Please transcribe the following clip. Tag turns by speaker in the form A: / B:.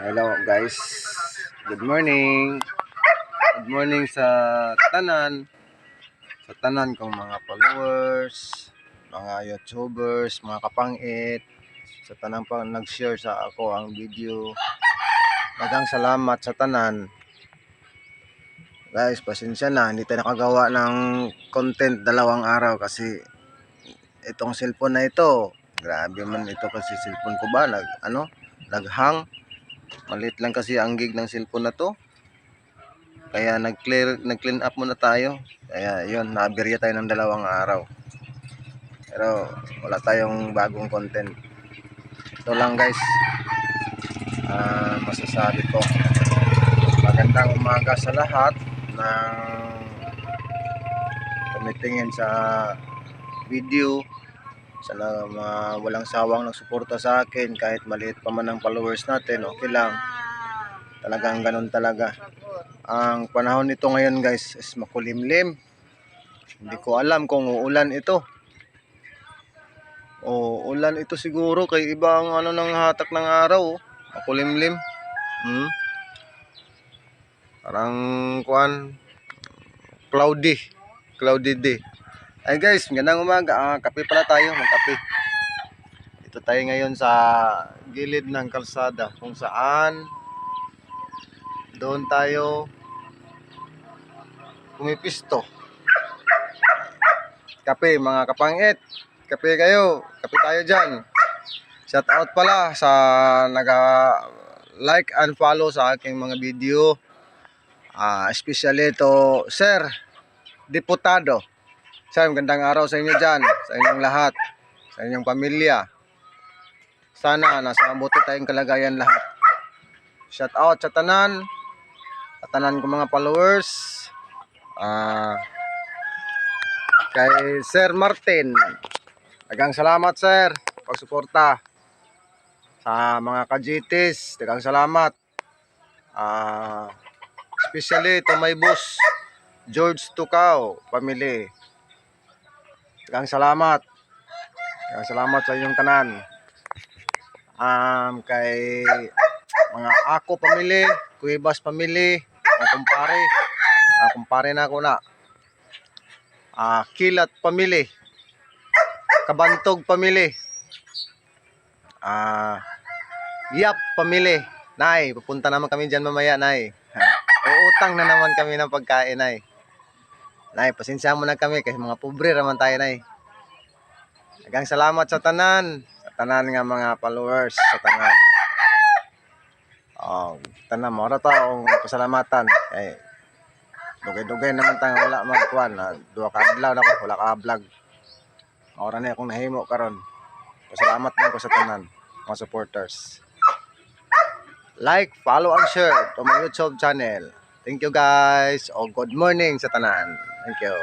A: Hello guys. Good morning. Good morning sa tanan kong mga followers, mga YouTubers, mga kapangit, sa tanan pa nag-share sa ako ang video. Daghang salamat sa tanan. Guys, pasensya na, hindi tayo nakagawa ng content dalawang araw kasi itong cellphone na ito, grabe man ito kasi cellphone ko ba naghang. Maliit lang kasi ang gig ng cellphone na to. Kaya nag-clean up muna tayo. Kaya yun, naaberya tayo ng dalawang araw. Pero wala tayong bagong content. Ito lang guys, masasabi ko. Magandang umaga sa lahat na tumitingin sa video. Sana walang sawang nagsuporta sa akin kahit maliit pa man ang followers natin, okay lang. Talagang ganun talaga. Ang panahon nito ngayon guys is makulimlim. Hindi ko alam kung uulan ito. O ulan ito siguro kay ibang ng hatak ng araw. Makulimlim. Parang cloudy. Cloudy day. Ay guys, magandang umaga. Kape pala tayo, magkape. Ito tayo ngayon sa gilid ng kalsada kung saan doon tayo pumipisto. Kape mga kapangit. Kape kayo. Kape tayo dyan. Shout out pala sa naga-like and follow sa aking mga video. Especially to Sir Diputado. Sir, magandang araw sa inyo dyan. Sa inyong lahat. Sa inyong pamilya. Sana nasa mabuti tayong kalagayan lahat. Shout out sa tanan. Sa tanan ko mga followers. Kay Sir Martin. Daghang salamat sir. Pagsuporta. Sa mga kajitis. Daghang salamat. Especially to my boss. George Tucao. Family. Daghang salamat. Daghang salamat sa inyong tanan. Kay mga ako family, Cuevas family, ang kumpare na ako na. Kilat family, Kabantog family, Yap family. Nay, pupunta naman kami dyan mamaya, Nay. Uutang na naman kami ng pagkain, Nay. Nay, pasensya mo na kami kasi mga pobre naman tayo, Nay. Daghang salamat sa tanan nga mga followers sa tanan. Tanan mo ra ta ang pasalamatan. Dugay-dugay naman tayo wala man kuan. Duha ka adlaw na ko wala ka vlog. Ora na akong nahimo karon. Pasalamat din ko sa tanan mga supporters. Like, follow and share to my YouTube channel. Thank you guys. Good morning sa tanan. Thank you.